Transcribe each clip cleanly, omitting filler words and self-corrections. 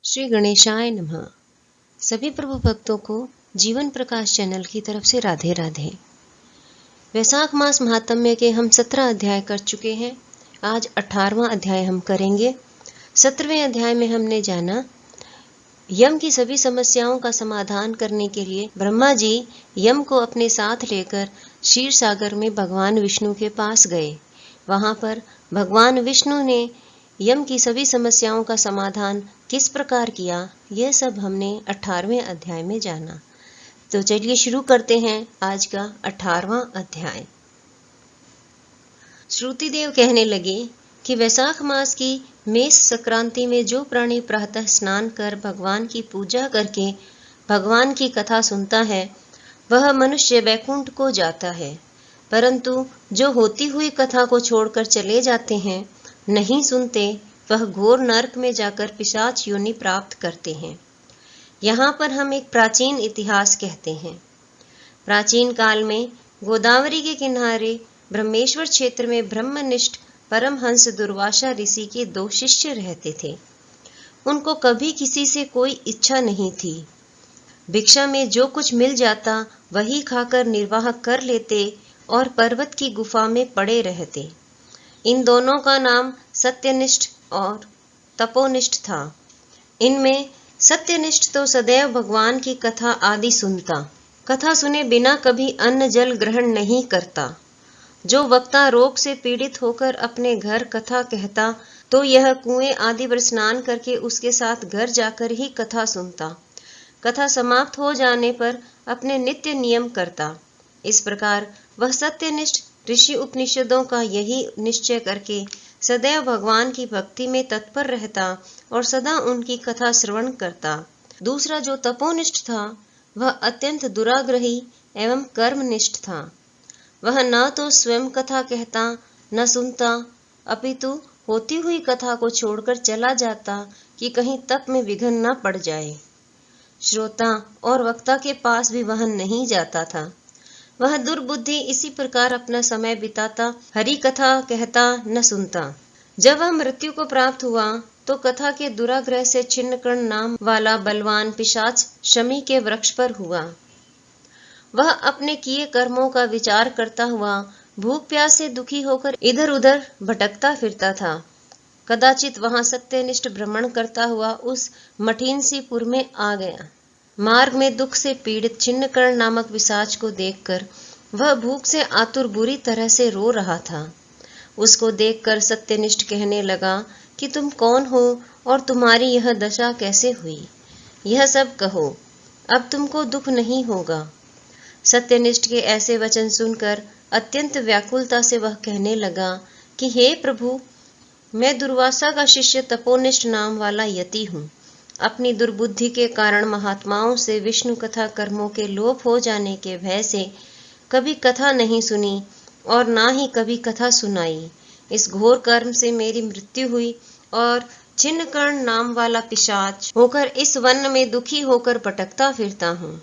श्री गणेशाय नमः। सभी प्रभु भक्तों को जीवन प्रकाश चैनल की तरफ से राधे राधे। वैशाख मास महात्म्य के हम 17 अध्याय कर चुके हैं। आज 18वां अध्याय हम करेंगे। 17वें अध्याय में हमने जाना यम की सभी समस्याओं का समाधान करने के लिए ब्रह्मा जी यम को अपने साथ लेकर क्षीर सागर में भगवान विष्णु के पास गए। वहां पर भगवान विष्णु ने यम की सभी समस्याओं का समाधान किस प्रकार किया, यह सब हमने 18वें अध्याय में जाना। तो चलिए शुरू करते हैं आज का 18वां अध्याय। श्रुतिदेव कहने लगे कि वैशाख मास की मेष संक्रांति में जो प्राणी प्रातः स्नान कर भगवान की पूजा करके भगवान की कथा सुनता है वह मनुष्य वैकुंठ को जाता है, परंतु जो होती हुई कथा को छोड़कर चले जाते हैं, नहीं सुनते, वह घोर नरक में जाकर पिशाच योनि प्राप्त करते हैं। यहाँ पर हम एक प्राचीन इतिहास कहते हैं। प्राचीन काल में गोदावरी के किनारे ब्रह्मेश्वर क्षेत्र में ब्रह्मनिष्ठ परमहंस दुर्वासा ऋषि के 2 शिष्य रहते थे। उनको कभी किसी से कोई इच्छा नहीं थी। भिक्षा में जो कुछ मिल जाता वही खाकर निर्वाह कर लेते और पर्वत की गुफा में पड़े रहते। इन दोनों का नाम सत्यनिष्ठ और तपोनिष्ठ था। इनमें सत्यनिष्ठ तो सदैव भगवान की कथा आदि सुनता, कथा सुने बिना कभी अन्न जल ग्रहण नहीं करता। जो वक्ता रोग से पीड़ित होकर अपने घर कथा कहता तो यह कुएं आदि पर स्नान करके उसके साथ घर जाकर ही कथा सुनता। कथा समाप्त हो जाने पर अपने नित्य नियम करता। इस प्रकार वह सत्यनिष्ठ ऋषि उपनिषदों का यही निश्चय करके सदैव भगवान की भक्ति में तत्पर रहता और सदा उनकी कथा श्रवण करता। दूसरा जो तपोनिष्ठ था वह अत्यंत दुराग्रही एवं कर्मनिष्ठ था। वह न तो स्वयं कथा कहता न सुनता, अपितु होती हुई कथा को छोड़कर चला जाता कि कहीं तप में विघ्न न पड़ जाए। श्रोता और वक्ता के पास भी वह नहीं जाता था। वह दुर्बुद्धि इसी प्रकार अपना समय बिताता, हरि कथा कहता न सुनता। जब वह मृत्यु को प्राप्त हुआ तो कथा के दुराग्रह से छिन्नकर्ण नाम वाला बलवान पिशाच शमी के वृक्ष पर हुआ। वह अपने किए कर्मों का विचार करता हुआ भूख प्यास से दुखी होकर इधर उधर भटकता फिरता था। कदाचित वहां सत्यनिष्ठ भ्रमण करता हुआ उस मठीन सी पुर में आ गया। मार्ग में दुख से पीड़ित छिन्नकर्ण नामक पिशाच को देखकर वह भूख से आतुर बुरी तरह से रो रहा था। उसको देखकर सत्यनिष्ठ कहने लगा कि तुम कौन हो और तुम्हारी यह दशा कैसे हुई, यह सब कहो, अब तुमको दुख नहीं होगा। सत्यनिष्ठ के ऐसे वचन सुनकर अत्यंत व्याकुलता से वह कहने लगा कि हे प्रभु, मैं दुर्वासा का शिष्य तपोनिष्ठ नाम वाला यति हूँ। अपनी दुर्बुद्धि के कारण महात्माओं से विष्णु कथा कर्मों के लोप हो जाने के भय से कभी कथा नहीं सुनी और ना ही कभी कथा सुनाई। इस घोर कर्म से मेरी मृत्यु हुई और छिन्नकर्ण नाम वाला पिशाच होकर इस वन में दुखी होकर भटकता फिरता हूँ।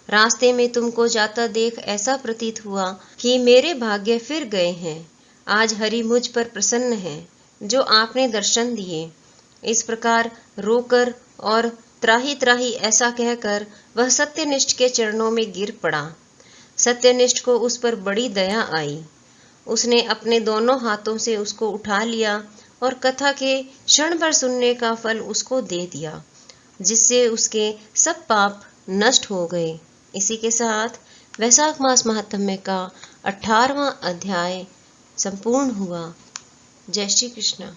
रास्ते में तुमको जाता देख ऐसा प्रतीत हुआ कि मेरे भाग्य फिर गए हैं। आज हरि मुझ पर प्रसन्न है जो आपने दर्शन दिए। इस प्रकार रोकर और त्राही त्राही ऐसा कहकर वह सत्यनिष्ठ के चरणों में गिर पड़ा। सत्यनिष्ठ को उस पर बड़ी दया आई। उसने अपने दोनों हाथों से उसको उठा लिया और कथा के क्षण भर सुनने का फल उसको दे दिया, जिससे उसके सब पाप नष्ट हो गए। इसी के साथ वैशाख मास महात्म्य का 18वां अध्याय संपूर्ण हुआ। जय श्री कृष्ण।